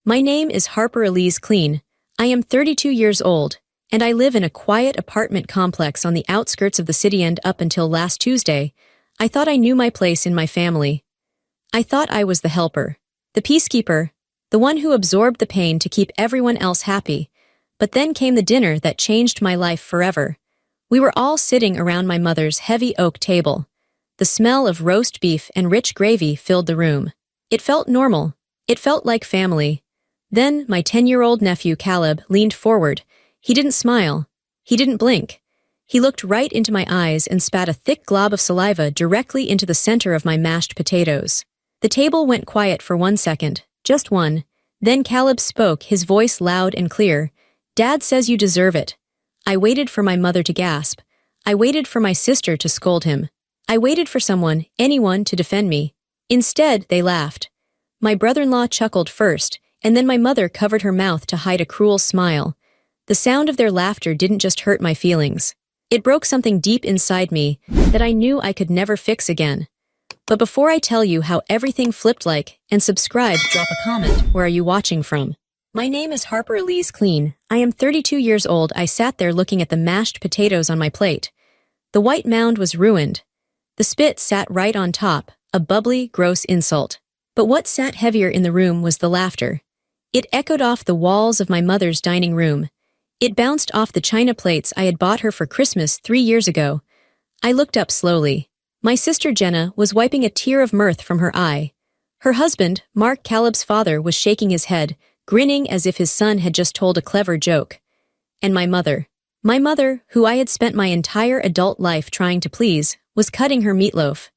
My name is Harper Elise Clean. I am 32 years old, and I live in a quiet apartment complex on the outskirts of the city, and up until last Tuesday, I thought I knew my place in my family. I thought I was the helper, the peacekeeper, the one who absorbed the pain to keep everyone else happy. But then came the dinner that changed my life forever. We were all sitting around my mother's heavy oak table. The smell of roast beef and rich gravy filled the room. It felt normal. It felt like family. Then my 10-year-old nephew Caleb leaned forward. He didn't smile. He didn't blink. He looked right into my eyes and spat a thick glob of saliva directly into the center of my mashed potatoes. The table went quiet for 1 second, just one. Then Caleb spoke, his voice loud and clear. "Dad says you deserve it." I waited for my mother to gasp. I waited for my sister to scold him. I waited for someone, anyone, to defend me. Instead, they laughed. My brother-in-law chuckled first, and then my mother covered her mouth to hide a cruel smile. The sound of their laughter didn't just hurt my feelings. It broke something deep inside me that I knew I could never fix again. But before I tell you how everything flipped, like and subscribe, drop a comment. Where are you watching from? My name is Harper Elise Clean. I am 32 years old. I sat there looking at the mashed potatoes on my plate. The white mound was ruined. The spit sat right on top, a bubbly, gross insult. But what sat heavier in the room was the laughter. It echoed off the walls of my mother's dining room. It bounced off the china plates I had bought her for Christmas 3 years ago. I looked up slowly. My sister Jenna was wiping a tear of mirth from her eye. Her husband, Mark, Caleb's father, was shaking his head, grinning as if his son had just told a clever joke. And my mother, who I had spent my entire adult life trying to please, was cutting her meatloaf.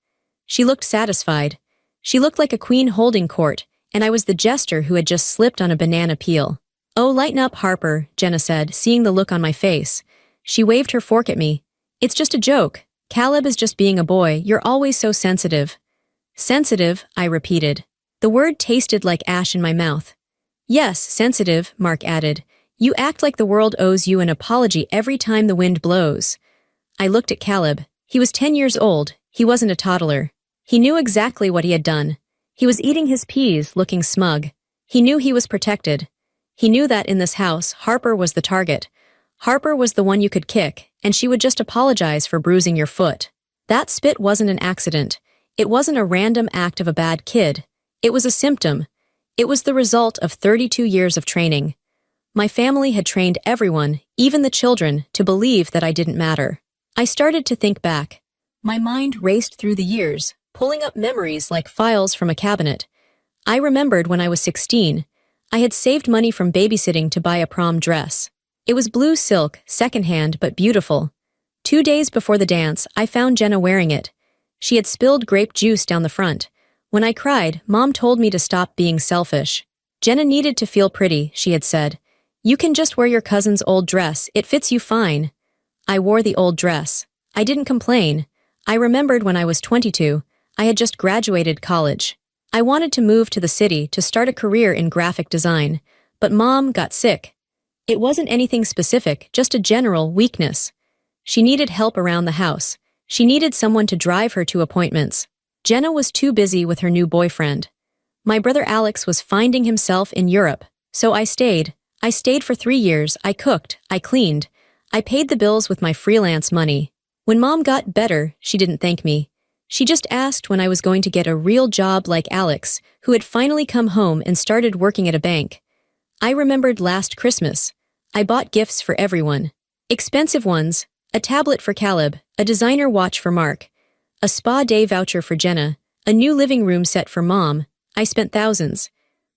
She looked satisfied. She looked like a queen holding court, and I was the jester who had just slipped on a banana peel. "Oh, lighten up, Harper," Jenna said, seeing the look on my face. She waved her fork at me. "It's just a joke. Caleb is just being a boy. You're always so sensitive." "Sensitive," I repeated. The word tasted like ash in my mouth. "Yes, sensitive," Mark added. "You act like the world owes you an apology every time the wind blows." I looked at Caleb. He was 10 years old. He wasn't a toddler. He knew exactly what he had done. He was eating his peas, looking smug. He knew he was protected. He knew that in this house, Harper was the target. Harper was the one you could kick, and she would just apologize for bruising your foot. That spit wasn't an accident. It wasn't a random act of a bad kid. It was a symptom. It was the result of 32 years of training. My family had trained everyone, even the children, to believe that I didn't matter. I started to think back. My mind raced through the years, pulling up memories like files from a cabinet. I remembered when I was 16, I had saved money from babysitting to buy a prom dress. It was blue silk, secondhand but beautiful. 2 days before the dance, I found Jenna wearing it. She had spilled grape juice down the front. When I cried, Mom told me to stop being selfish. "Jenna needed to feel pretty," she had said. "You can just wear your cousin's old dress. It fits you fine." I wore the old dress. I didn't complain. I remembered when I was 22, I had just graduated college. I wanted to move to the city to start a career in graphic design, but Mom got sick. It wasn't anything specific, just a general weakness. She needed help around the house. She needed someone to drive her to appointments. Jenna was too busy with her new boyfriend. My brother Alex was finding himself in Europe, so I stayed. I stayed for 3 years. I cooked, I cleaned. I paid the bills with my freelance money. When Mom got better, she didn't thank me. She just asked when I was going to get a real job like Alex, who had finally come home and started working at a bank. I remembered last Christmas. I bought gifts for everyone. Expensive ones, a tablet for Caleb, a designer watch for Mark, a spa day voucher for Jenna, a new living room set for Mom. I spent thousands.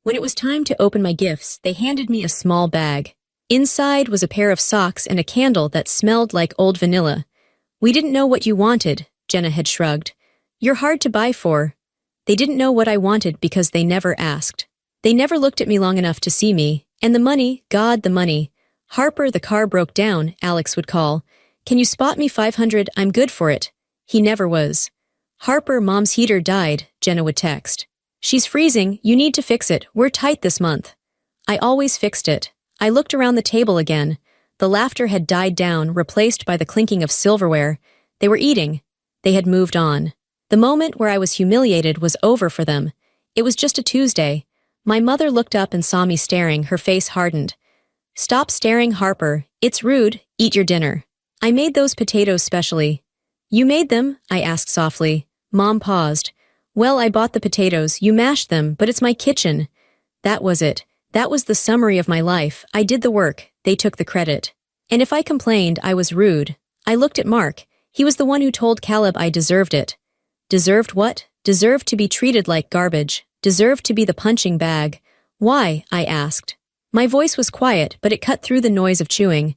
When it was time to open my gifts, they handed me a small bag. Inside was a pair of socks and a candle that smelled like old vanilla. "We didn't know what you wanted," Jenna had shrugged. "You're hard to buy for." They didn't know what I wanted because they never asked. They never looked at me long enough to see me. And the money, God, the money. "Harper, the car broke down," Alex would call. "Can you spot me 500? I'm good for it." He never was. "Harper, Mom's heater died," Jenna would text. "She's freezing, you need to fix it, we're tight this month." I always fixed it. I looked around the table again. The laughter had died down, replaced by the clinking of silverware. They were eating. They had moved on. The moment where I was humiliated was over for them. It was just a Tuesday. My mother looked up and saw me staring, her face hardened. Stop staring, Harper. It's rude. Eat your dinner. I made those potatoes specially. You made them? I asked softly. Mom paused. Well, I bought the potatoes, you mashed them, but it's my kitchen. That was it. That was the summary of my life. I did the work. They took the credit. And if I complained, I was rude. I looked at Mark. He was the one who told Caleb I deserved it. Deserved what? Deserved to be treated like garbage. Deserved to be the punching bag. Why? I asked. My voice was quiet, but it cut through the noise of chewing.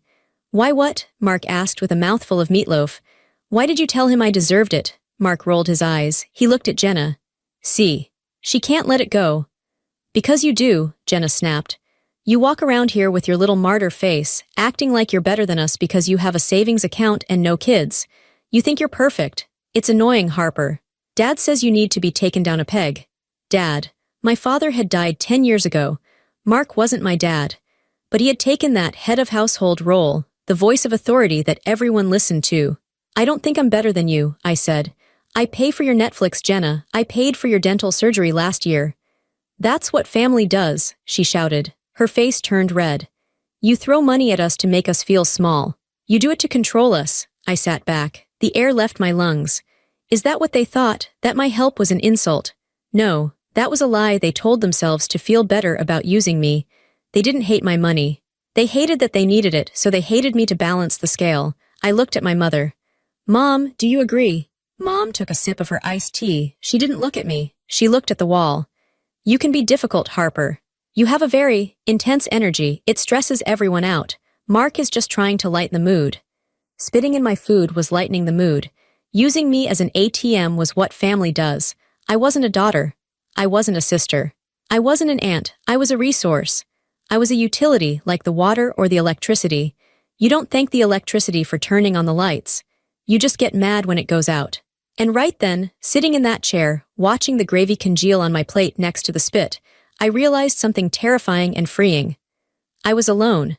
Why what? Mark asked with a mouthful of meatloaf. Why did you tell him I deserved it? Mark rolled his eyes. He looked at Jenna. See. She can't let it go. Because you do, Jenna snapped. You walk around here with your little martyr face, acting like you're better than us because you have a savings account and no kids. You think you're perfect. It's annoying, Harper. Dad says you need to be taken down a peg. Dad. My father had died 10 years ago. Mark wasn't my dad. But he had taken that head of household role, the voice of authority that everyone listened to. I don't think I'm better than you, I said. I pay for your Netflix, Jenna. I paid for your dental surgery last year. That's what family does, she shouted. Her face turned red. You throw money at us to make us feel small. You do it to control us. I sat back. The air left my lungs. Is that what they thought, that my help was an insult? No, that was a lie they told themselves to feel better about using me. They didn't hate my money. They hated that they needed it, so they hated me to balance the scale. I looked at my mother. Mom, do you agree? Mom took a sip of her iced tea. She didn't look at me. She looked at the wall. You can be difficult, Harper. You have a very intense energy. It stresses everyone out. Mark is just trying to lighten the mood. Spitting in my food was lightening the mood. Using me as an ATM was what family does. I wasn't a daughter. I wasn't a sister. I wasn't an aunt. I was a resource. I was a utility, like the water or the electricity. You don't thank the electricity for turning on the lights. You just get mad when it goes out. And right then, sitting in that chair, watching the gravy congeal on my plate next to the spit, I realized something terrifying and freeing. I was alone.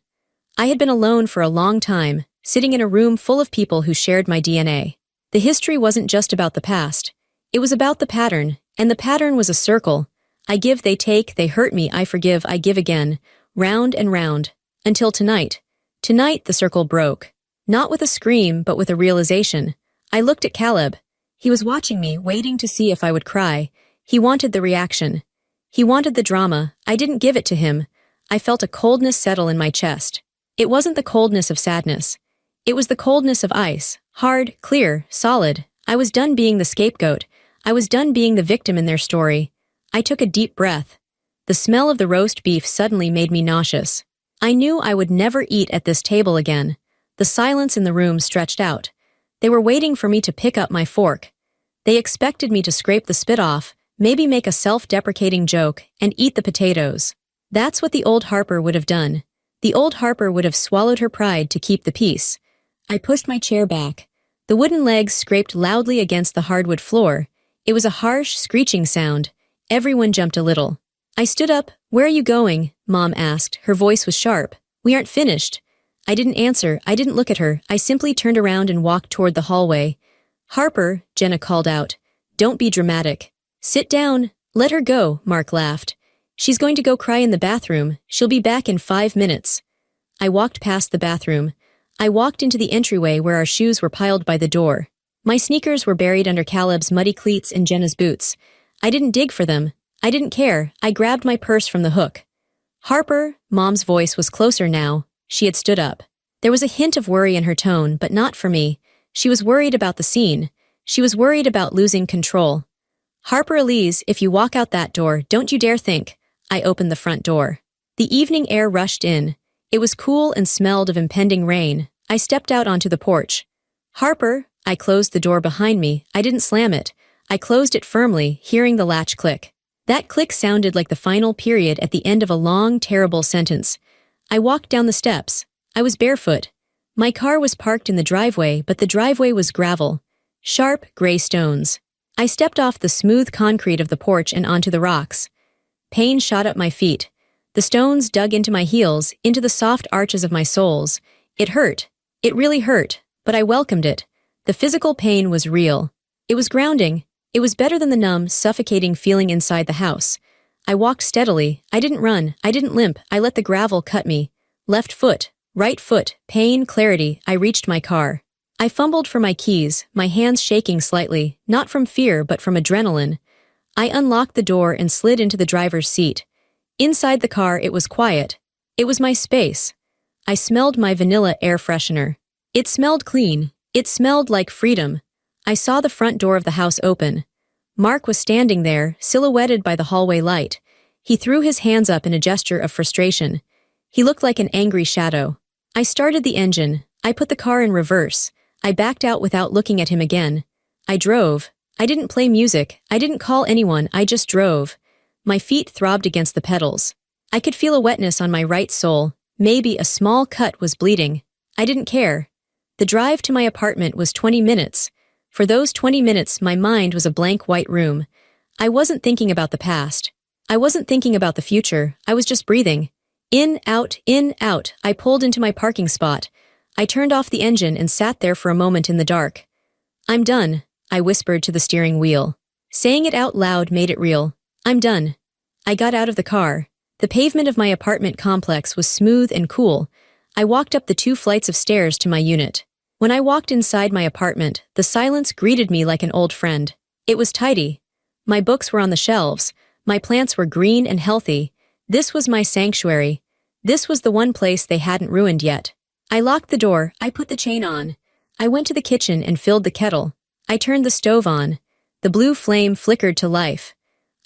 I had been alone for a long time, sitting in a room full of people who shared my DNA. The history wasn't just about the past. It was about the pattern, and the pattern was a circle. I give, they take, they hurt me, I forgive, I give again, round and round, until tonight. Tonight the circle broke. Not with a scream, but with a realization. I looked at Caleb. He was watching me, waiting to see if I would cry. He wanted the reaction. He wanted the drama. I didn't give it to him. I felt a coldness settle in my chest. It wasn't the coldness of sadness. It was the coldness of ice. Hard, clear, solid. I was done being the scapegoat. I was done being the victim in their story. I took a deep breath. The smell of the roast beef suddenly made me nauseous. I knew I would never eat at this table again. The silence in the room stretched out. They were waiting for me to pick up my fork. They expected me to scrape the spit off, maybe make a self-deprecating joke, and eat the potatoes. That's what the old Harper would have done. The old Harper would have swallowed her pride to keep the peace. I pushed my chair back. The wooden legs scraped loudly against the hardwood floor. It was a harsh, screeching sound. Everyone jumped a little. I stood up. Where are you going? Mom asked. Her voice was sharp. We aren't finished. I didn't answer. I didn't look at her. I simply turned around and walked toward the hallway. Harper, Jenna called out. Don't be dramatic. Sit down. Let her go, Mark laughed. She's going to go cry in the bathroom. She'll be back in 5 minutes. I walked past the bathroom. I walked into the entryway where our shoes were piled by the door. My sneakers were buried under Caleb's muddy cleats and Jenna's boots. I didn't dig for them. I didn't care. I grabbed my purse from the hook. Harper, Mom's voice was closer now. She had stood up. There was a hint of worry in her tone, but not for me. She was worried about the scene. She was worried about losing control. Harper Elise, if you walk out that door, don't you dare think. I opened the front door. The evening air rushed in. It was cool and smelled of impending rain. I stepped out onto the porch. Harper, I closed the door behind me. I didn't slam it. I closed it firmly, hearing the latch click. That click sounded like the final period at the end of a long, terrible sentence. I walked down the steps. I was barefoot. My car was parked in the driveway, but the driveway was gravel. Sharp, gray stones. I stepped off the smooth concrete of the porch and onto the rocks. Pain shot up my feet. The stones dug into my heels, into the soft arches of my soles. It hurt. It really hurt, but I welcomed it. The physical pain was real. It was grounding. It was better than the numb, suffocating feeling inside the house. I walked steadily. I didn't run. I didn't limp. I let the gravel cut me. Left foot, right foot, pain, clarity. I reached my car. I fumbled for my keys, my hands shaking slightly, not from fear but from adrenaline. I unlocked the door and slid into the driver's seat. Inside the car, it was quiet. It was my space. I smelled my vanilla air freshener. It smelled clean. It smelled like freedom. I saw the front door of the house open. Mark was standing there, silhouetted by the hallway light. He threw his hands up in a gesture of frustration. He looked like an angry shadow. I started the engine. I put the car in reverse. I backed out without looking at him again. I drove. I didn't play music. I didn't call anyone. I just drove. My feet throbbed against the pedals. I could feel a wetness on my right sole. Maybe a small cut was bleeding. I didn't care. The drive to my apartment was 20 minutes. For those 20 minutes, my mind was a blank white room. I wasn't thinking about the past. I wasn't thinking about the future. I was just breathing. In, out, in, out. I pulled into my parking spot. I turned off the engine and sat there for a moment in the dark. I'm done, I whispered to the steering wheel. Saying it out loud made it real. I'm done. I got out of the car. The pavement of my apartment complex was smooth and cool. I walked up the 2 flights of stairs to my unit. When I walked inside my apartment, the silence greeted me like an old friend. It was tidy. My books were on the shelves. My plants were green and healthy. This was my sanctuary. This was the one place they hadn't ruined yet. I locked the door. I put the chain on. I went to the kitchen and filled the kettle. I turned the stove on. The blue flame flickered to life.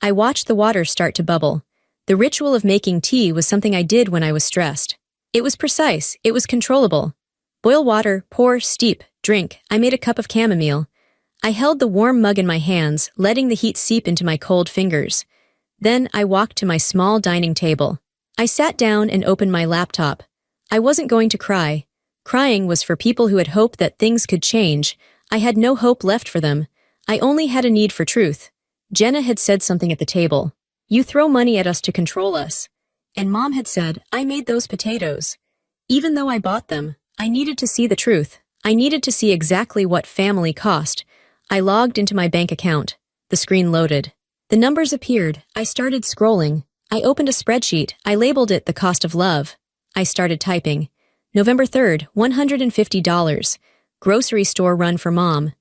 I watched the water start to bubble. The ritual of making tea was something I did when I was stressed. It was precise. It was controllable. Boil water, pour, steep, drink. I made a cup of chamomile. I held the warm mug in my hands, letting the heat seep into my cold fingers. Then I walked to my small dining table. I sat down and opened my laptop. I wasn't going to cry. Crying was for people who had hoped that things could change. I had no hope left for them. I only had a need for truth. Jenna had said something at the table. You throw money at us to control us. And Mom had said, I made those potatoes. Even though I bought them, I needed to see the truth. I needed to see exactly what family cost. I logged into my bank account. The screen loaded. The numbers appeared. I started scrolling. I opened a spreadsheet. I labeled it the cost of love. I started typing. November 3rd, $150. Grocery store run for Mom.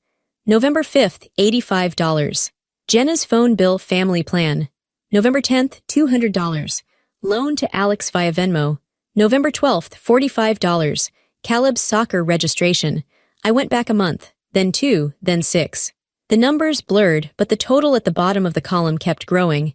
November 5th, $85. Jenna's phone bill family plan. November 10th, $200. Loan to Alex via Venmo. November 12th, $45. Caleb's soccer registration. I went back a month, then 2, then 6. The numbers blurred, but the total at the bottom of the column kept growing.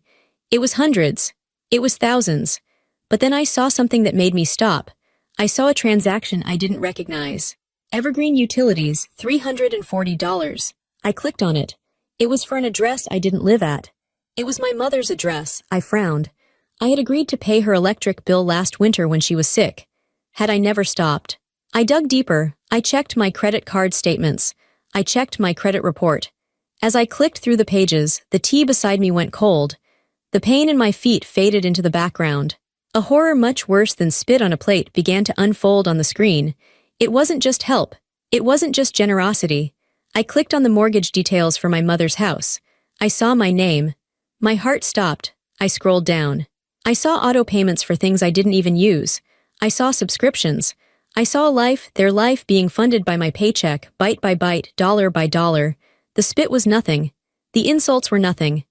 It was hundreds. It was thousands. But then I saw something that made me stop. I saw a transaction I didn't recognize. Evergreen Utilities, $340. I clicked on it. It was for an address I didn't live at. It was my mother's address. I frowned. I had agreed to pay her electric bill last winter when she was sick. Had I never stopped? I dug deeper. I checked my credit card statements. I checked my credit report. As I clicked through the pages, the tea beside me went cold. The pain in my feet faded into the background. A horror much worse than spit on a plate began to unfold on the screen. It wasn't just help. It wasn't just generosity. I clicked on the mortgage details for my mother's house. I saw my name. My heart stopped. I scrolled down. I saw auto payments for things I didn't even use. I saw subscriptions. I saw their life being funded by my paycheck, bite by bite, dollar by dollar. The spit was nothing. The insults were nothing.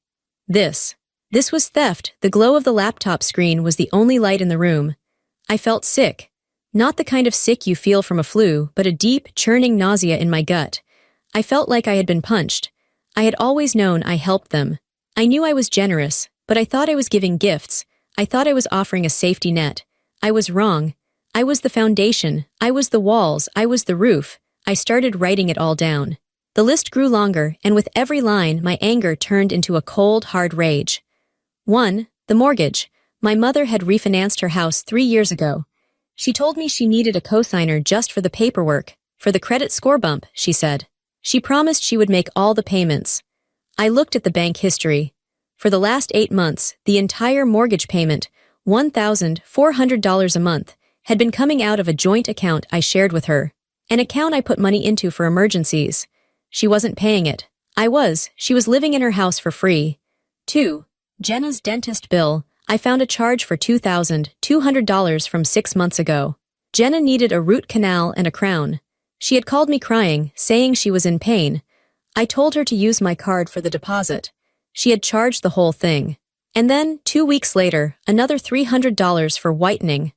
This was theft. The glow of the laptop screen was the only light in the room. I felt sick. Not the kind of sick you feel from a flu, but a deep, churning nausea in my gut. I felt like I had been punched. I had always known I helped them. I knew I was generous, but I thought I was giving gifts. I thought I was offering a safety net. I was wrong. I was the foundation. I was the walls. I was the roof. I started writing it all down. The list grew longer, and with every line, my anger turned into a cold, hard rage. 1. The mortgage. My mother had refinanced her house 3 years ago. She told me she needed a cosigner just for the paperwork, for the credit score bump, she said. She promised she would make all the payments. I looked at the bank history. For the last 8 months, the entire mortgage payment, $1,400 a month, had been coming out of a joint account I shared with her. An account I put money into for emergencies. She wasn't paying it. I was. She was living in her house for free. 2. Jenna's dentist bill. I found a charge for $2,200 from 6 months ago. Jenna needed a root canal and a crown. She had called me crying, saying she was in pain. I told her to use my card for the deposit. She had charged the whole thing. And then, 2 weeks later, another $300 for whitening.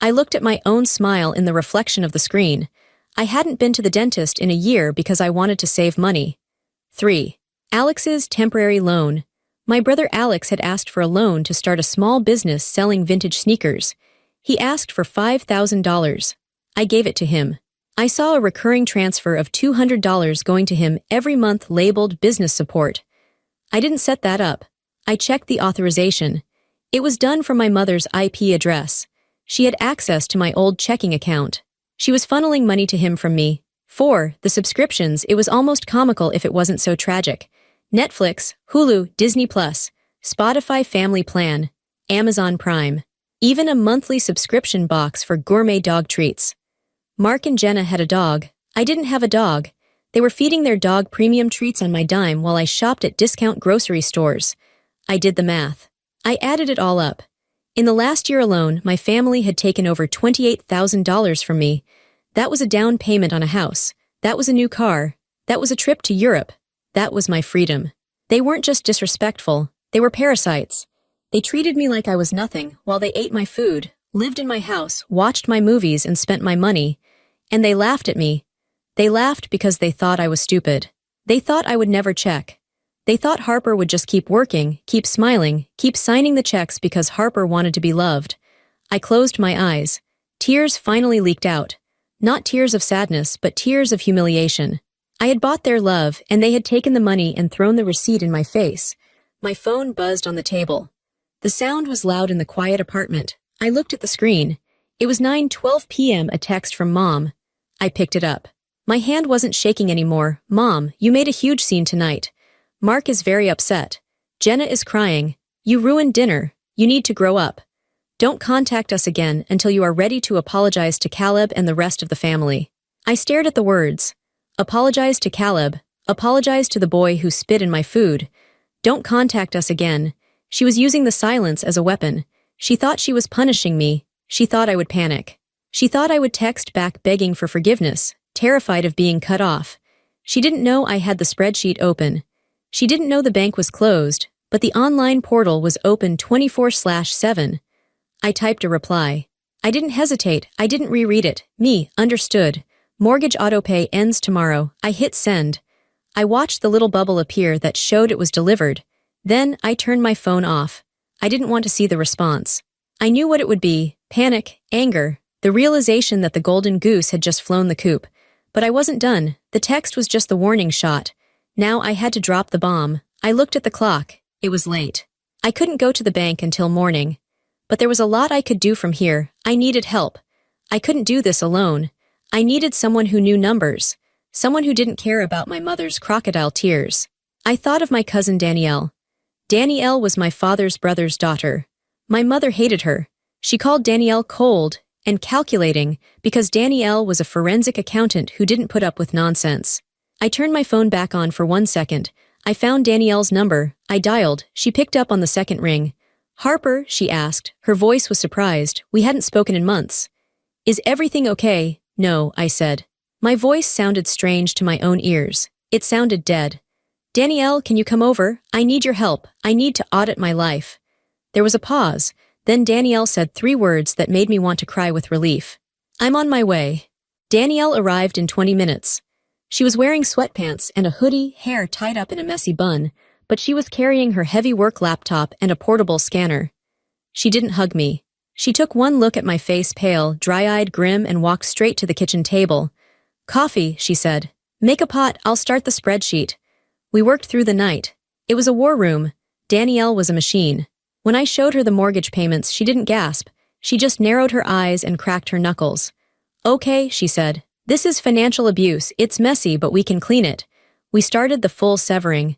I looked at my own smile in the reflection of the screen. I hadn't been to the dentist in a year because I wanted to save money. 3. Alex's temporary loan. My brother Alex had asked for a loan to start a small business selling vintage sneakers. He asked for $5,000. I gave it to him. I saw a recurring transfer of $200 going to him every month labeled business support. I didn't set that up. I checked the authorization. It was done from my mother's IP address. She had access to my old checking account. She was funneling money to him from me. 4. The subscriptions. It was almost comical if it wasn't so tragic. Netflix, Hulu, Disney+, Spotify Family Plan, Amazon Prime. Even a monthly subscription box for gourmet dog treats. Mark and Jenna had a dog. I didn't have a dog. They were feeding their dog premium treats on my dime while I shopped at discount grocery stores. I did the math. I added it all up. In the last year alone, my family had taken over $28,000 from me. That was a down payment on a house. That was a new car. That was a trip to Europe. That was my freedom. They weren't just disrespectful. They were parasites. They treated me like I was nothing while they ate my food, lived in my house, watched my movies, and spent my money. And they laughed at me. They laughed because they thought I was stupid. They thought I would never check. They thought Harper would just keep working, keep smiling, keep signing the checks because Harper wanted to be loved. I closed my eyes. Tears finally leaked out. Not tears of sadness, but tears of humiliation. I had bought their love, and they had taken the money and thrown the receipt in my face. My phone buzzed on the table. The sound was loud in the quiet apartment. I looked at the screen. It was 9:12 p.m., a text from Mom. I picked it up. My hand wasn't shaking anymore. Mom, you made a huge scene tonight. Mark is very upset. Jenna is crying. You ruined dinner. You need to grow up. Don't contact us again until you are ready to apologize to Caleb and the rest of the family. I stared at the words. Apologize to Caleb. Apologize to the boy who spit in my food. Don't contact us again. She was using the silence as a weapon. She thought she was punishing me. She thought I would panic. She thought I would text back begging for forgiveness, terrified of being cut off. She didn't know I had the spreadsheet open. She didn't know the bank was closed, but the online portal was open 24/7. I typed a reply. I didn't hesitate. I didn't reread it. Me, understood. Mortgage autopay ends tomorrow. I hit send. I watched the little bubble appear that showed it was delivered. Then I turned my phone off. I didn't want to see the response. I knew what it would be: panic, anger, the realization that the golden goose had just flown the coop. But I wasn't done. The text was just the warning shot. Now I had to drop the bomb. I looked at the clock. It was late. I couldn't go to the bank until morning. But there was a lot I could do from here. I needed help. I couldn't do this alone. I needed someone who knew numbers. Someone who didn't care about my mother's crocodile tears. I thought of my cousin Danielle. Danielle was my father's brother's daughter. My mother hated her. She called Danielle cold and calculating because Danielle was a forensic accountant who didn't put up with nonsense. I turned my phone back on for 1 second. I found Danielle's number. I dialed. She picked up on the second ring. Harper, she asked. Her voice was surprised. We hadn't spoken in months. Is everything okay? No, I said. My voice sounded strange to my own ears. It sounded dead. Danielle, can you come over? I need your help. I need to audit my life. There was a pause. Then Danielle said 3 words that made me want to cry with relief. I'm on my way. Danielle arrived in 20 minutes. She was wearing sweatpants and a hoodie, hair tied up in a messy bun, but she was carrying her heavy work laptop and a portable scanner. She didn't hug me. She took one look at my face, pale, dry-eyed, grim, and walked straight to the kitchen table. Coffee, she said. Make a pot, I'll start the spreadsheet. We worked through the night. It was a war room. Danielle was a machine. When I showed her the mortgage payments, she didn't gasp. She just narrowed her eyes and cracked her knuckles. Okay, she said. This is financial abuse. It's messy, but we can clean it. We started the full severing.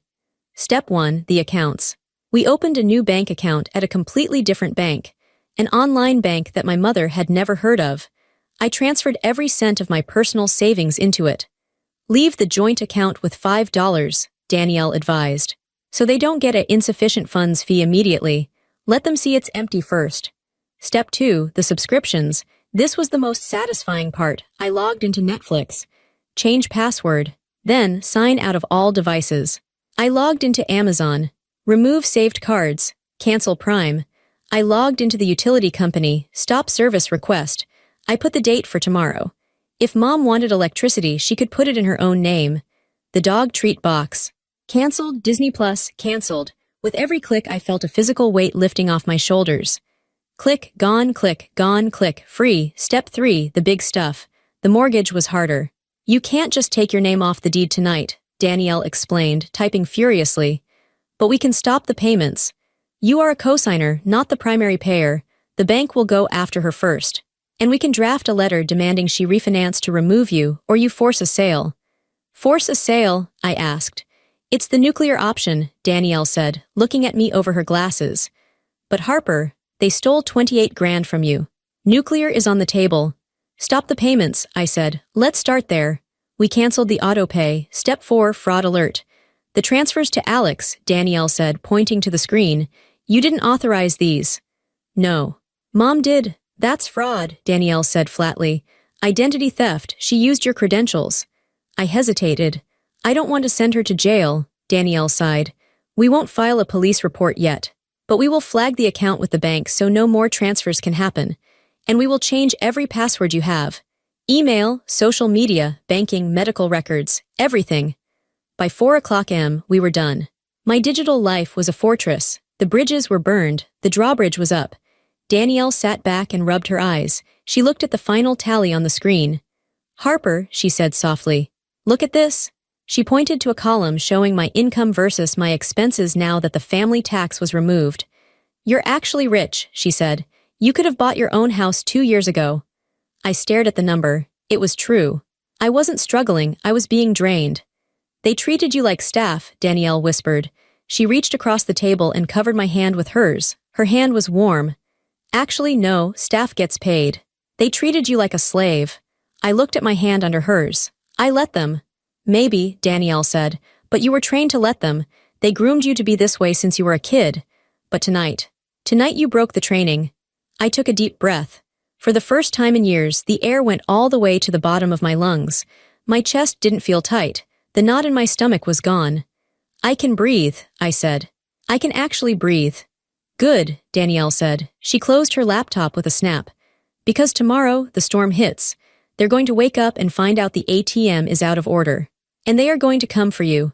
Step 1, the accounts. We opened a new bank account at a completely different bank, an online bank that my mother had never heard of. I transferred every cent of my personal savings into it. Leave the joint account with $5, Danielle advised. So they don't get an insufficient funds fee immediately. Let them see it's empty first. Step 2, the subscriptions. This was the most satisfying part. I logged into Netflix. Change password. Then, sign out of all devices. I logged into Amazon. Remove saved cards. Cancel Prime. I logged into the utility company. Stop service request. I put the date for tomorrow. If Mom wanted electricity, she could put it in her own name. The dog treat box. Cancelled. Disney Plus. Cancelled. With every click, I felt a physical weight lifting off my shoulders. Click, gone, click, free. Step 3, the big stuff. The mortgage was harder. You can't just take your name off the deed tonight, Danielle explained, typing furiously. But we can stop the payments. You are a cosigner, not the primary payer. The bank will go after her first. And we can draft a letter demanding she refinance to remove you, or you force a sale. Force a sale? I asked. It's the nuclear option, Danielle said, looking at me over her glasses. But Harper, they stole 28 grand from you. Nuclear is on the table. Stop the payments, I said. Let's start there. We canceled the auto pay. Step 4, fraud alert. The transfers to Alex, Danielle said, pointing to the screen. You didn't authorize these. No. Mom did. That's fraud, Danielle said flatly. Identity theft. She used your credentials. I hesitated. I don't want to send her to jail, Danielle sighed. We won't file a police report yet. But we will flag the account with the bank so no more transfers can happen. And we will change every password you have. Email, social media, banking, medical records, everything. By 4 o'clock a.m., we were done. My digital life was a fortress. The bridges were burned. The drawbridge was up. Danielle sat back and rubbed her eyes. She looked at the final tally on the screen. Harper, she said softly. Look at this. She pointed to a column showing my income versus my expenses now that the family tax was removed. You're actually rich, she said. You could have bought your own house 2 years ago. I stared at the number. It was true. I wasn't struggling, I was being drained. They treated you like staff, Danielle whispered. She reached across the table and covered my hand with hers. Her hand was warm. Actually, no, staff gets paid. They treated you like a slave. I looked at my hand under hers. I let them. Maybe, Danielle said, but you were trained to let them. They groomed you to be this way since you were a kid. But tonight you broke the training. I took a deep breath. For the first time in years, the air went all the way to the bottom of my lungs. My chest didn't feel tight. The knot in my stomach was gone. I can breathe, I said. I can actually breathe. Good, Danielle said. She closed her laptop with a snap. Because tomorrow, the storm hits. They're going to wake up and find out the ATM is out of order. And they are going to come for you.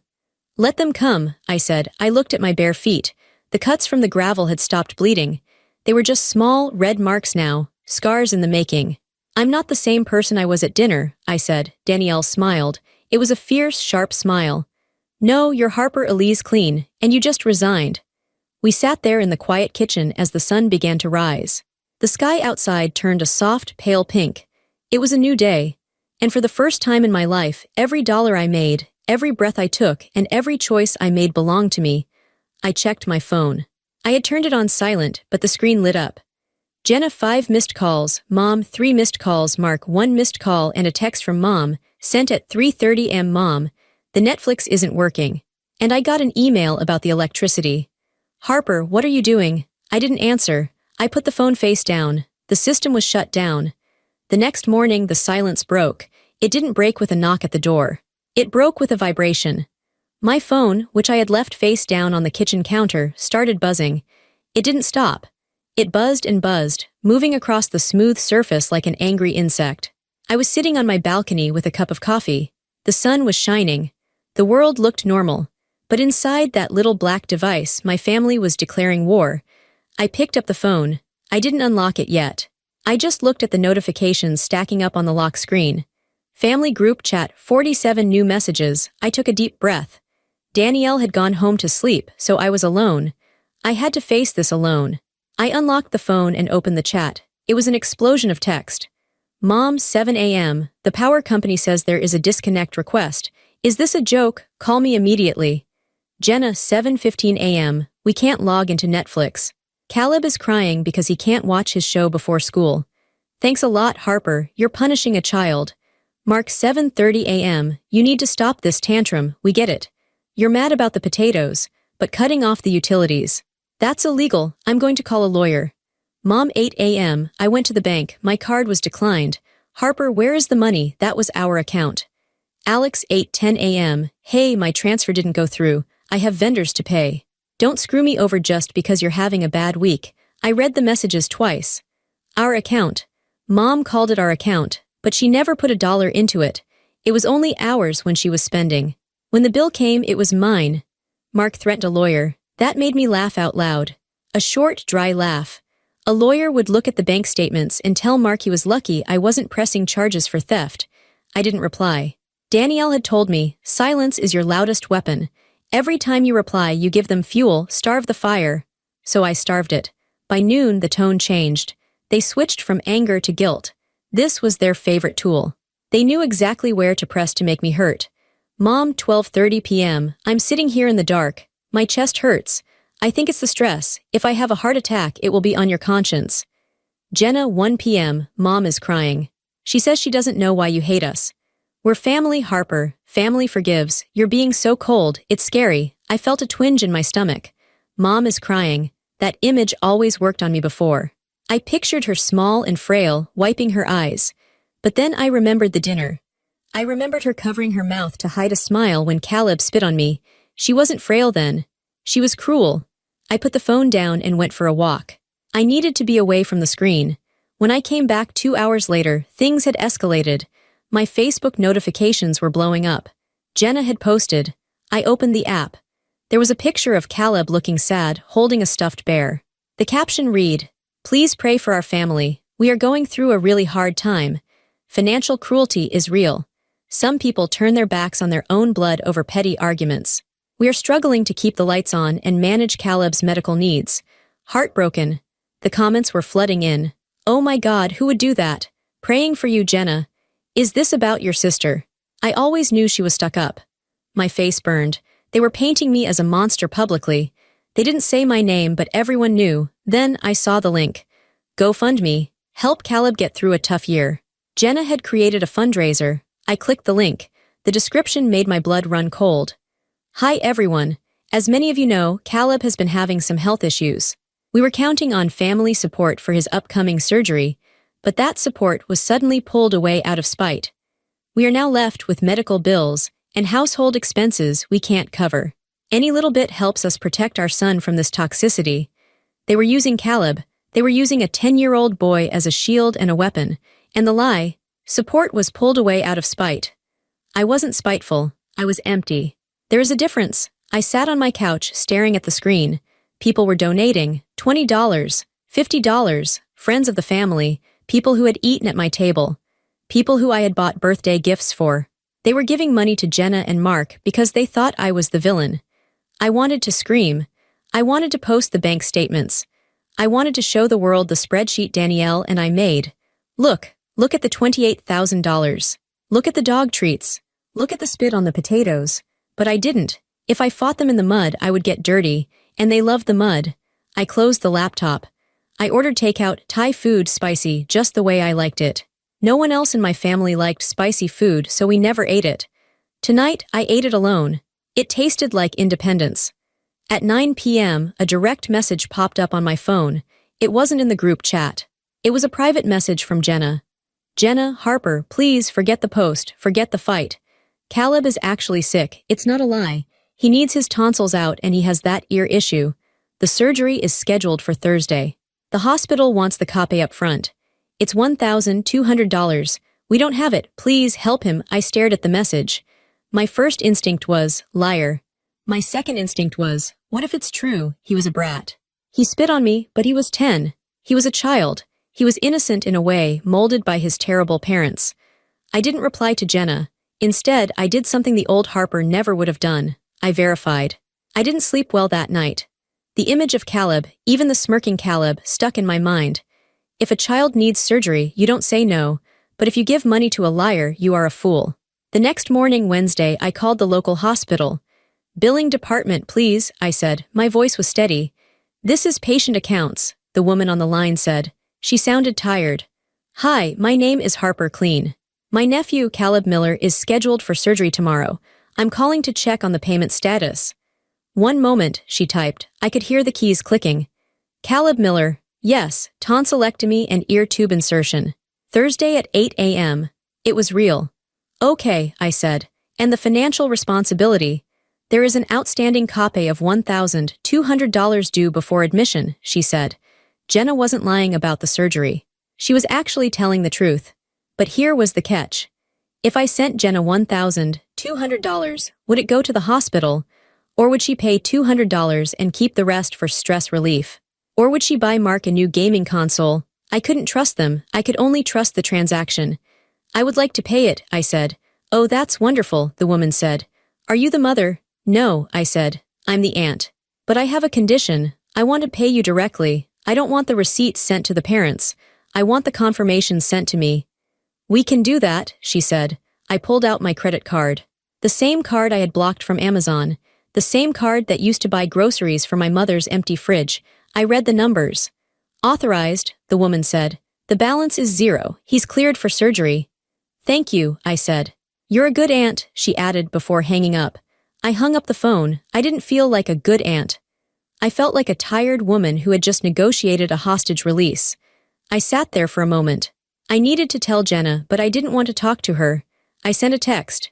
Let them come, I said. I looked at my bare feet. The cuts from the gravel had stopped bleeding. They were just small, red marks now, scars in the making. I'm not the same person I was at dinner, I said. Danielle smiled. It was a fierce, sharp smile. No, you're Harper Elise Clean, and you just resigned. We sat there in the quiet kitchen as the sun began to rise. The sky outside turned a soft, pale pink. It was a new day. And for the first time in my life, every dollar I made, every breath I took, and every choice I made belonged to me. I checked my phone. I had turned it on silent, but the screen lit up. Jenna 5 missed calls, Mom 3 missed calls, Mark 1 missed call, and a text from Mom, sent at 3:30 am. Mom, the Netflix isn't working. And I got an email about the electricity. Harper, what are you doing? I didn't answer. I put the phone face down. The system was shut down. The next morning, the silence broke. It didn't break with a knock at the door. It broke with a vibration. My phone, which I had left face down on the kitchen counter, started buzzing. It didn't stop. It buzzed and buzzed, moving across the smooth surface like an angry insect. I was sitting on my balcony with a cup of coffee. The sun was shining. The world looked normal. But inside that little black device, my family was declaring war. I picked up the phone. I didn't unlock it yet. I just looked at the notifications stacking up on the lock screen. Family group chat, 47 new messages. I took a deep breath. Danielle had gone home to sleep, so I was alone. I had to face this alone. I unlocked the phone and opened the chat. It was an explosion of text. Mom, 7 a.m. The power company says there is a disconnect request. Is this a joke? Call me immediately. Jenna, 7:15 a.m. We can't log into Netflix. Caleb is crying because he can't watch his show before school. Thanks a lot, Harper. You're punishing a child. Mark, 7:30 a.m. You need to stop this tantrum. We get it. You're mad about the potatoes. but cutting off the utilities. That's illegal. I'm going to call a lawyer. Mom, 8 a.m. I went to the bank. My card was declined. Harper, where is the money? That was our account. Alex, 8:10 a.m. Hey, my transfer didn't go through. I have vendors to pay. Don't screw me over just because you're having a bad week. I read the messages twice. Our account. Mom called it our account, but she never put $1 into it. It was only ours when she was spending. When the bill came, it was mine. Mark threatened a lawyer. That made me laugh out loud. A short, dry laugh. A lawyer would look at the bank statements and tell Mark he was lucky I wasn't pressing charges for theft. I didn't reply. Danielle had told me, silence is your loudest weapon. Every time you reply, you give them fuel, starve the fire. So I starved it. By noon, the tone changed. They switched from anger to guilt. This was their favorite tool. They knew exactly where to press to make me hurt. Mom, 12:30 p.m. I'm sitting here in the dark. My chest hurts. I think it's the stress. If I have a heart attack, it will be on your conscience. Jenna, 1 p.m. Mom is crying. She says she doesn't know why you hate us. We're family, Harper. Family forgives. You're being so cold. It's scary. I felt a twinge in my stomach. Mom is crying. That image always worked on me before. I pictured her small and frail, wiping her eyes. But then I remembered the dinner. I remembered her covering her mouth to hide a smile when Caleb spit on me. She wasn't frail then. She was cruel. I put the phone down and went for a walk. I needed to be away from the screen. When I came back 2 hours later, things had escalated. My Facebook notifications were blowing up. Jenna had posted. I opened the app. There was a picture of Caleb looking sad, holding a stuffed bear. The caption read, "Please pray for our family. We are going through a really hard time. Financial cruelty is real. Some people turn their backs on their own blood over petty arguments. We are struggling to keep the lights on and manage Caleb's medical needs. Heartbroken." The comments were flooding in. Oh my God, who would do that? Praying for you, Jenna. Is this about your sister? I always knew she was stuck up. My face burned. They were painting me as a monster publicly. They didn't say my name, but everyone knew. Then I saw the link. GoFundMe. Help Caleb get through a tough year. Jenna had created a fundraiser. I clicked the link. The description made my blood run cold. Hi everyone. As many of you know, Caleb has been having some health issues. We were counting on family support for his upcoming surgery, but that support was suddenly pulled away out of spite. We are now left with medical bills and household expenses we can't cover. Any little bit helps us protect our son from this toxicity. They were using Caleb. They were using a 10-year-old boy as a shield and a weapon, and the lie, support was pulled away out of spite. I wasn't spiteful. I was empty. There is a difference. I sat on my couch staring at the screen. People were donating, $20, $50, friends of the family, people who had eaten at my table, people who I had bought birthday gifts for. They were giving money to Jenna and Mark because they thought I was the villain. I wanted to scream. I wanted to post the bank statements. I wanted to show the world the spreadsheet Danielle and I made. Look at the $28,000. Look at the dog treats. Look at the spit on the potatoes. But I didn't. If I fought them in the mud, I would get dirty, and they loved the mud. I closed the laptop. I ordered takeout, Thai food, spicy, just the way I liked it. No one else in my family liked spicy food, so we never ate it. Tonight, I ate it alone. It tasted like independence. At 9 p.m., a direct message popped up on my phone. It wasn't in the group chat. It was a private message from Jenna. Jenna, Harper, please forget the post, forget the fight. Caleb is actually sick, it's not a lie. He needs his tonsils out and he has that ear issue. The surgery is scheduled for Thursday. The hospital wants the copay up front. It's $1,200. We don't have it, please help him. I stared at the message. My first instinct was, liar. My second instinct was, what if it's true? He was a brat. He spit on me, but he was 10. He was a child. He was innocent in a way, molded by his terrible parents. I didn't reply to Jenna. Instead, I did something the old Harper never would have done. I verified. I didn't sleep well that night. The image of Caleb, even the smirking Caleb, stuck in my mind. If a child needs surgery, you don't say no, but if you give money to a liar, you are a fool. The next morning, Wednesday, I called the local hospital. Billing department, please, I said. My voice was steady. This is patient accounts, the woman on the line said. She sounded tired. Hi, my name is Harper Clean. My nephew, Caleb Miller, is scheduled for surgery tomorrow. I'm calling to check on the payment status. "1 moment," she typed. I could hear the keys clicking. "Caleb Miller, yes, tonsillectomy and ear tube insertion. Thursday at 8 a.m. It was real. "Okay," I said. "And the financial responsibility? There is an outstanding copay of $1,200 due before admission," she said. Jenna wasn't lying about the surgery. She was actually telling the truth. But here was the catch. If I sent Jenna $1,200, would it go to the hospital? Or would she pay $200 and keep the rest for stress relief? Or would she buy Mark a new gaming console? I couldn't trust them. I could only trust the transaction. "I would like to pay it," I said. "Oh, that's wonderful," the woman said. "Are you the mother?" "No," I said. "I'm the aunt. But I have a condition. I want to pay you directly. I don't want the receipts sent to the parents. I want the confirmation sent to me." "We can do that," she said. I pulled out my credit card. The same card I had blocked from Amazon. The same card that used to buy groceries for my mother's empty fridge. I read the numbers. "Authorized," the woman said. "The balance is 0. He's cleared for surgery." "Thank you," I said. "You're a good aunt," she added before hanging up. I hung up the phone. I didn't feel like a good aunt. I felt like a tired woman who had just negotiated a hostage release. I sat there for a moment. I needed to tell Jenna, but I didn't want to talk to her. I sent a text.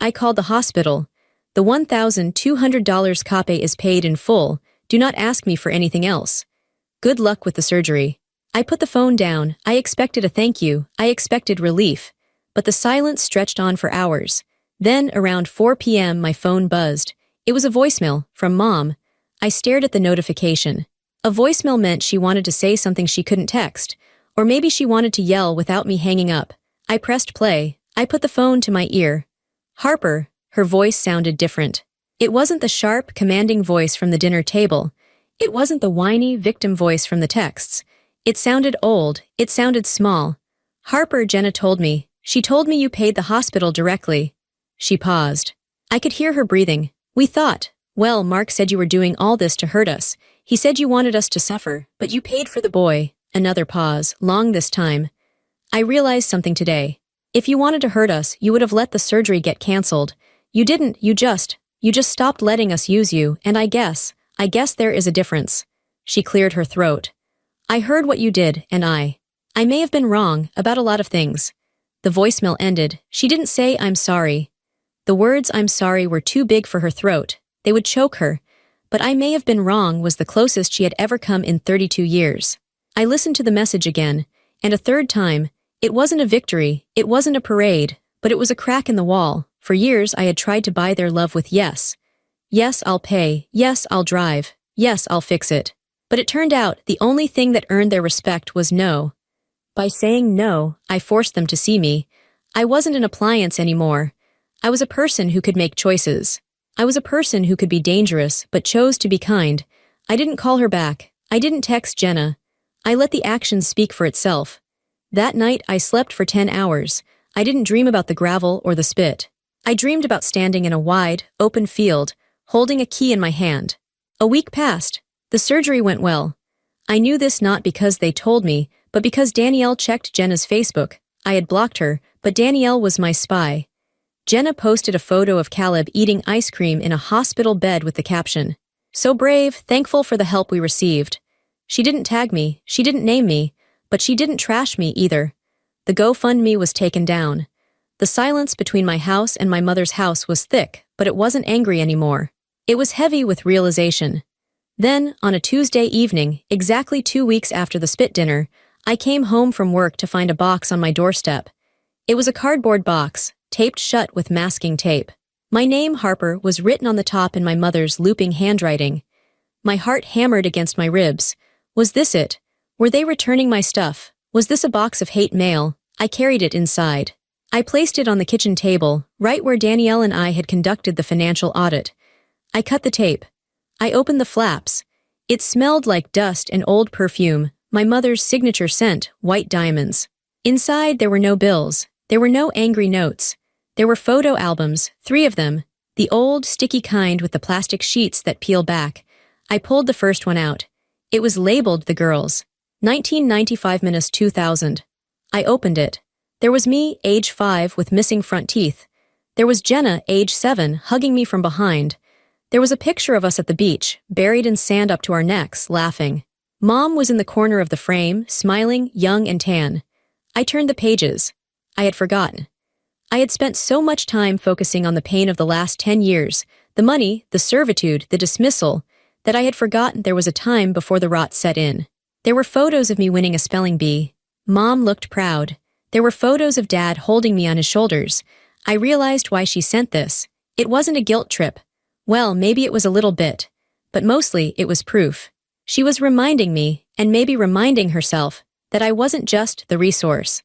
I called the hospital. "The $1,200 copay is paid in full. Do not ask me for anything else. Good luck with the surgery." I put the phone down. I expected a thank you. I expected relief. But the silence stretched on for hours. Then, around 4 p.m., my phone buzzed. It was a voicemail from Mom. I stared at the notification. A voicemail meant she wanted to say something she couldn't text. Or maybe she wanted to yell without me hanging up. I pressed play. I put the phone to my ear. "Harper," her voice sounded different. It wasn't the sharp, commanding voice from the dinner table. It wasn't the whiny, victim voice from the texts. It sounded old. It sounded small. "Harper," Jenna told me. "She told me you paid the hospital directly." She paused. I could hear her breathing. "We thought, well, Mark said you were doing all this to hurt us. He said you wanted us to suffer, but you paid for the boy." Another pause, long this time. "I realized something today. If you wanted to hurt us, you would have let the surgery get cancelled. You didn't, you just stopped letting us use you, and I guess there is a difference." She cleared her throat. "I heard what you did, and I may have been wrong about a lot of things." The voicemail ended. She didn't say "I'm sorry." The words "I'm sorry" were too big for her throat. They would choke her. But "I may have been wrong" was the closest she had ever come in 32 years. I listened to the message again, and a third time. It wasn't a victory, it wasn't a parade, but it was a crack in the wall. For years I had tried to buy their love with yes. "Yes, I'll pay. Yes, I'll drive. Yes, I'll fix it." But it turned out the only thing that earned their respect was no. By saying no, I forced them to see me. I wasn't an appliance anymore. I was a person who could make choices. I was a person who could be dangerous, but chose to be kind. I didn't call her back. I didn't text Jenna. I let the action speak for itself. That night I slept for 10 hours. I didn't dream about the gravel or the spit. I dreamed about standing in a wide, open field, holding a key in my hand. A week passed. The surgery went well. I knew this not because they told me, but because Danielle checked Jenna's Facebook. I had blocked her, but Danielle was my spy. Jenna posted a photo of Caleb eating ice cream in a hospital bed with the caption, "So brave, thankful for the help we received." She didn't tag me, she didn't name me, but she didn't trash me either. The GoFundMe was taken down. The silence between my house and my mother's house was thick, but it wasn't angry anymore. It was heavy with realization. Then, on a Tuesday evening, exactly 2 weeks after the spit dinner, I came home from work to find a box on my doorstep. It was a cardboard box, taped shut with masking tape. My name, Harper, was written on the top in my mother's looping handwriting. My heart hammered against my ribs. Was this it? Were they returning my stuff? Was this a box of hate mail? I carried it inside. I placed it on the kitchen table, right where Danielle and I had conducted the financial audit. I cut the tape. I opened the flaps. It smelled like dust and old perfume, my mother's signature scent, white diamonds. Inside there were no bills. There were no angry notes. There were photo albums, 3 of them, the old, sticky kind with the plastic sheets that peel back. I pulled the first one out. It was labeled The Girls. 1995–2000. I opened it. There was me, age 5, with missing front teeth. There was Jenna, age 7, hugging me from behind. There was a picture of us at the beach, buried in sand up to our necks, laughing. Mom was in the corner of the frame, smiling, young and tan. I turned the pages. I had forgotten. I had spent so much time focusing on the pain of the last 10 years, the money, the servitude, the dismissal, that I had forgotten there was a time before the rot set in. There were photos of me winning a spelling bee. Mom looked proud. There were photos of Dad holding me on his shoulders. I realized why she sent this. It wasn't a guilt trip. Well, maybe it was a little bit. But mostly, it was proof. She was reminding me, and maybe reminding herself, that I wasn't just the resource.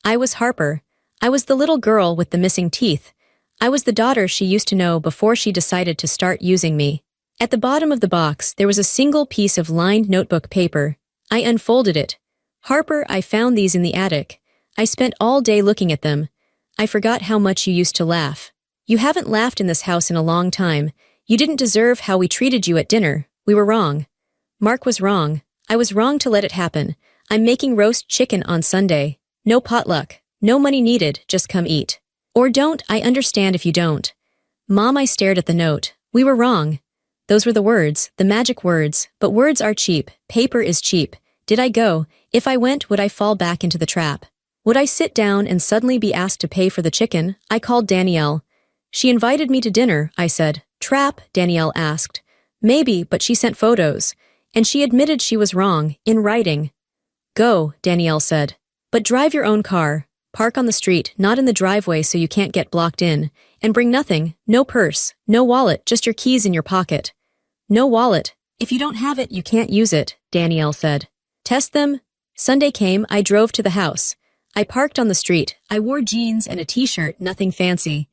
I was Harper. I was the little girl with the missing teeth. I was the daughter she used to know before she decided to start using me. At the bottom of the box, there was a single piece of lined notebook paper. I unfolded it. Harper, I found these in the attic. I spent all day looking at them. I forgot how much you used to laugh. You haven't laughed in this house in a long time. You didn't deserve how we treated you at dinner. We were wrong. Mark was wrong. I was wrong to let it happen. I'm making roast chicken on Sunday. No potluck. No money needed, just come eat. Or don't, I understand if you don't. Mom, I stared at the note. We were wrong. Those were the words, the magic words, but words are cheap. Paper is cheap. Did I go? If I went, would I fall back into the trap? Would I sit down and suddenly be asked to pay for the chicken? I called Danielle. She invited me to dinner, I said. Trap? Danielle asked. Maybe, but she sent photos. And she admitted she was wrong, in writing. Go, Danielle said. But drive your own car. Park on the street, not in the driveway so you can't get blocked in. And bring nothing, no purse, no wallet, just your keys in your pocket. No wallet. If you don't have it, you can't use it, Danielle said. Test them? Sunday came, I drove to the house. I parked on the street. I wore jeans and a t-shirt, nothing fancy.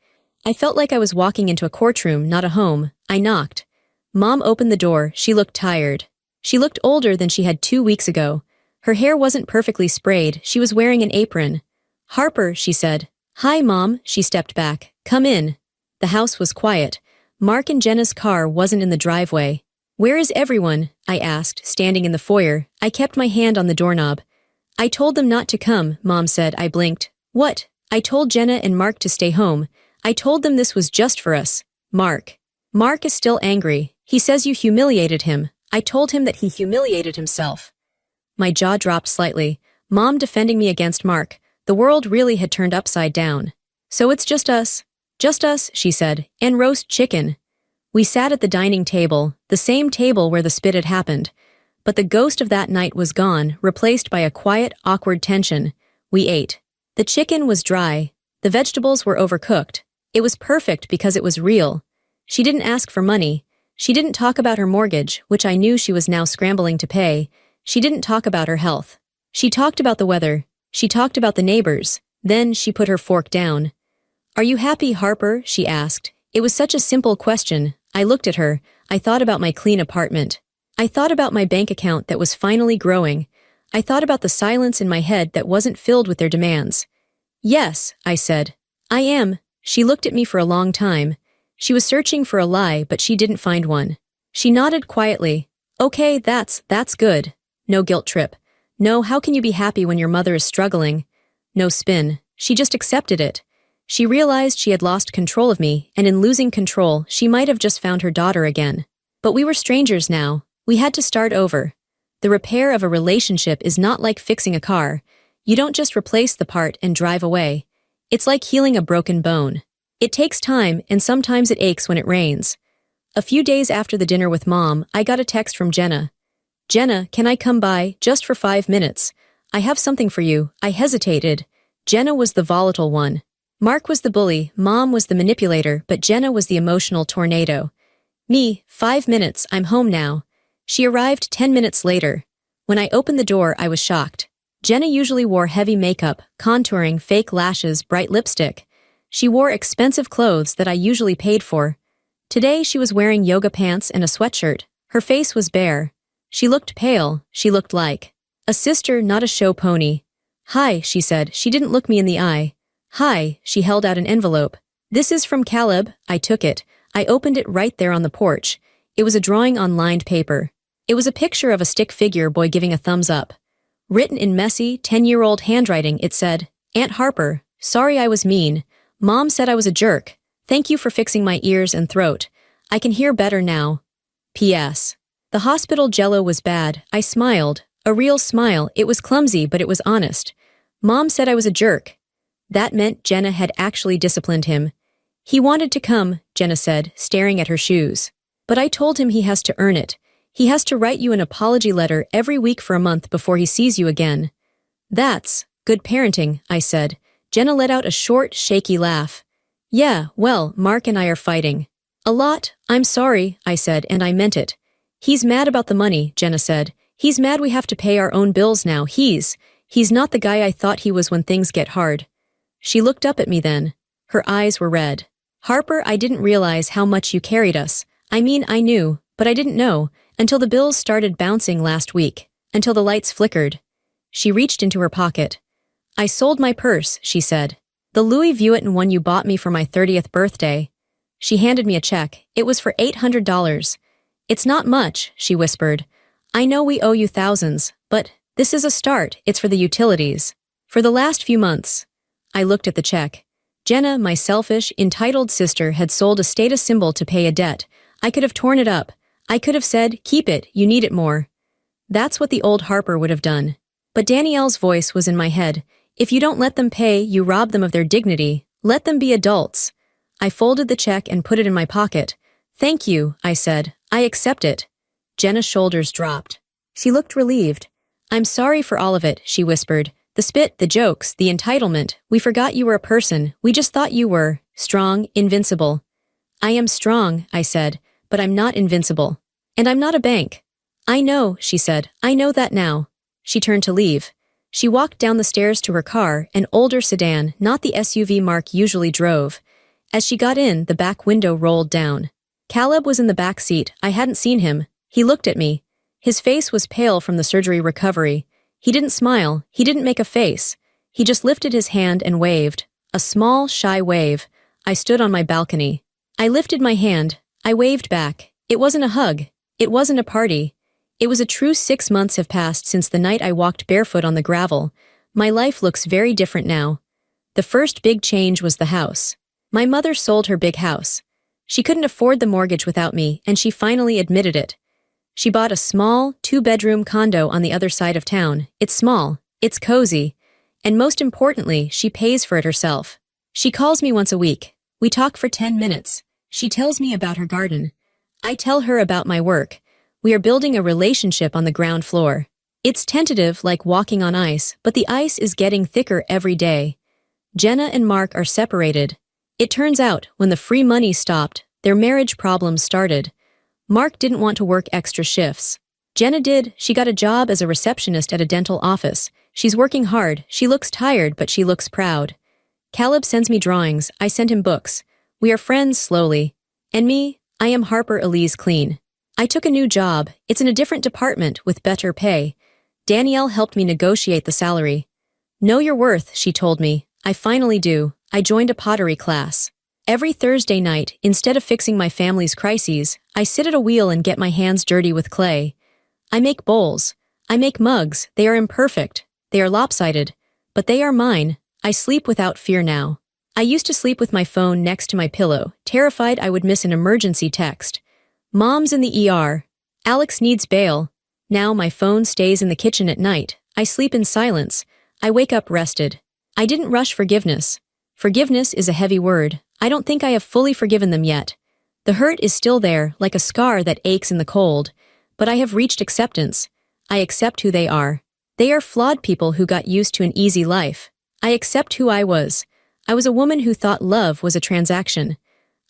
I felt like I was walking into a courtroom, not a home. I knocked. Mom opened the door. She looked tired. She looked older than she had 2 weeks ago. Her hair wasn't perfectly sprayed. She was wearing an apron. Harper, she said. Hi, Mom. She stepped back. Come in. The house was quiet. Mark and Jenna's car wasn't in the driveway. Where is everyone? I asked, standing in the foyer. I kept my hand on the doorknob. I told them not to come, Mom said. I blinked. What? I told Jenna and Mark to stay home. I told them this was just for us. Mark. Mark is still angry. He says you humiliated him. I told him that he humiliated himself. My jaw dropped slightly. Mom defending me against Mark. The world really had turned upside down. So it's just us. Just us, she said, and roast chicken. We sat at the dining table, the same table where the spit had happened. But the ghost of that night was gone, replaced by a quiet, awkward tension. We ate. The chicken was dry. The vegetables were overcooked. It was perfect because it was real. She didn't ask for money. She didn't talk about her mortgage, which I knew she was now scrambling to pay. She didn't talk about her health. She talked about the weather. She talked about the neighbors. Then she put her fork down. Are you happy, Harper? She asked. It was such a simple question. I looked at her. I thought about my clean apartment. I thought about my bank account that was finally growing. I thought about the silence in my head that wasn't filled with their demands. Yes, I said. I am. She looked at me for a long time. She was searching for a lie, but she didn't find one. She nodded quietly. Okay, that's good. No guilt trip. No, how can you be happy when your mother is struggling? No spin. She just accepted it. She realized she had lost control of me, and in losing control, she might have just found her daughter again. But we were strangers now. We had to start over. The repair of a relationship is not like fixing a car. You don't just replace the part and drive away. It's like healing a broken bone. It takes time, and sometimes it aches when it rains. A few days after the dinner with Mom, I got a text from Jenna. Jenna, can I come by, just for 5 minutes? I have something for you. I hesitated. Jenna was the volatile one. Mark was the bully, Mom was the manipulator, but Jenna was the emotional tornado. Me, 5 minutes, I'm home now. She arrived 10 minutes later. When I opened the door, I was shocked. Jenna usually wore heavy makeup, contouring, fake lashes, bright lipstick. She wore expensive clothes that I usually paid for. Today she was wearing yoga pants and a sweatshirt. Her face was bare. She looked pale. She looked like a sister, not a show pony. Hi, she said. She didn't look me in the eye. Hi, she held out an envelope. This is from Caleb. I took it. I opened it right there on the porch. It was a drawing on lined paper. It was a picture of a stick figure boy giving a thumbs up. Written in messy, 10-year-old handwriting, it said, Aunt Harper, sorry I was mean. Mom said I was a jerk. Thank you for fixing my ears and throat. I can hear better now. P.S. The hospital jello was bad. I smiled. A real smile. It was clumsy, but it was honest. Mom said I was a jerk. That meant Jenna had actually disciplined him. He wanted to come, Jenna said, staring at her shoes. But I told him he has to earn it. He has to write you an apology letter every week for a month before he sees you again. That's good parenting, I said. Jenna let out a short, shaky laugh. Yeah, well, Mark and I are fighting. A lot. I'm sorry, I said, and I meant it. He's mad about the money, Jenna said. He's mad we have to pay our own bills now. He's not the guy I thought he was when things get hard. She looked up at me then. Her eyes were red. Harper, I didn't realize how much you carried us. I mean, I knew, but I didn't know, until the bills started bouncing last week, until the lights flickered. She reached into her pocket. I sold my purse, she said. The Louis Vuitton one you bought me for my 30th birthday. She handed me a check. It was for $800. It's not much, she whispered. I know we owe you thousands, but this is a start. It's for the utilities. For the last few months. I looked at the check. Jenna, my selfish, entitled sister, had sold a status symbol to pay a debt. I could have torn it up. I could have said, keep it, you need it more. That's what the old Harper would have done. But Danielle's voice was in my head. If you don't let them pay, you rob them of their dignity. Let them be adults. I folded the check and put it in my pocket. Thank you, I said. I accept it. Jenna's shoulders dropped. She looked relieved. I'm sorry for all of it, she whispered. The spit, the jokes, the entitlement. We forgot you were a person. We just thought you were strong, invincible. I am strong, I said, but I'm not invincible. And I'm not a bank. I know, she said. I know that now. She turned to leave. She walked down the stairs to her car, an older sedan, not the SUV Mark usually drove. As she got in, the back window rolled down. Caleb was in the back seat. I hadn't seen him. He looked at me. His face was pale from the surgery recovery. He didn't smile. He didn't make a face. He just lifted his hand and waved. A small, shy wave. I stood on my balcony. I lifted my hand. I waved back. It wasn't a hug. It wasn't a party. It was a true 6 months have passed since the night I walked barefoot on the gravel. My life looks very different now. The first big change was the house. My mother sold her big house. She couldn't afford the mortgage without me, and she finally admitted it. She bought a small, 2-bedroom condo on the other side of town. It's small. It's cozy. And most importantly, she pays for it herself. She calls me once a week. We talk for 10 minutes. She tells me about her garden. I tell her about my work. We are building a relationship on the ground floor. It's tentative, like walking on ice, but the ice is getting thicker every day. Jenna and Mark are separated. It turns out, when the free money stopped, their marriage problems started. Mark didn't want to work extra shifts. Jenna did. She got a job as a receptionist at a dental office. She's working hard. She looks tired, but she looks proud. Caleb sends me drawings. I send him books. We are friends slowly. And me, I am Harper Elise Clean. I took a new job. It's in a different department with better pay. Danielle helped me negotiate the salary. Know your worth, she told me. I finally do. I joined a pottery class. Every Thursday night, instead of fixing my family's crises, I sit at a wheel and get my hands dirty with clay. I make bowls. I make mugs. They are imperfect. They are lopsided. But they are mine. I sleep without fear now. I used to sleep with my phone next to my pillow, terrified I would miss an emergency text. Mom's in the ER. Alex needs bail. Now my phone stays in the kitchen at night. I sleep in silence. I wake up rested. I didn't rush forgiveness. Forgiveness is a heavy word. I don't think I have fully forgiven them yet. The hurt is still there, like a scar that aches in the cold. But I have reached acceptance. I accept who they are. They are flawed people who got used to an easy life. I accept who I was. I was a woman who thought love was a transaction.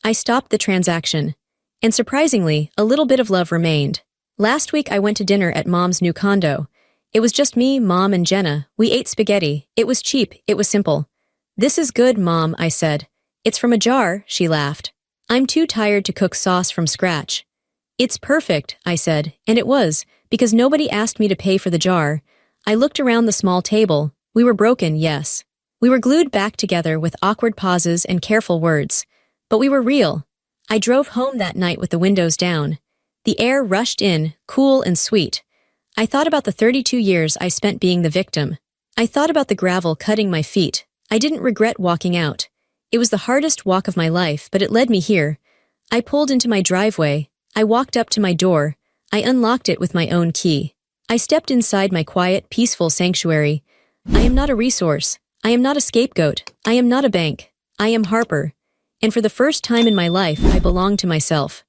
I stopped the transaction. And surprisingly, a little bit of love remained. Last week I went to dinner at Mom's new condo. It was just me, Mom, and Jenna. We ate spaghetti. It was cheap. It was simple. This is good, Mom, I said. It's from a jar, she laughed. I'm too tired to cook sauce from scratch. It's perfect, I said, and it was, because nobody asked me to pay for the jar. I looked around the small table. We were broken, yes. We were glued back together with awkward pauses and careful words. But we were real. I drove home that night with the windows down. The air rushed in, cool and sweet. I thought about the 32 years I spent being the victim. I thought about the gravel cutting my feet. I didn't regret walking out. It was the hardest walk of my life, but it led me here. I pulled into my driveway. I walked up to my door. I unlocked it with my own key. I stepped inside my quiet, peaceful sanctuary. I am not a resource. I am not a scapegoat. I am not a bank. I am Harper. And for the first time in my life, I belong to myself.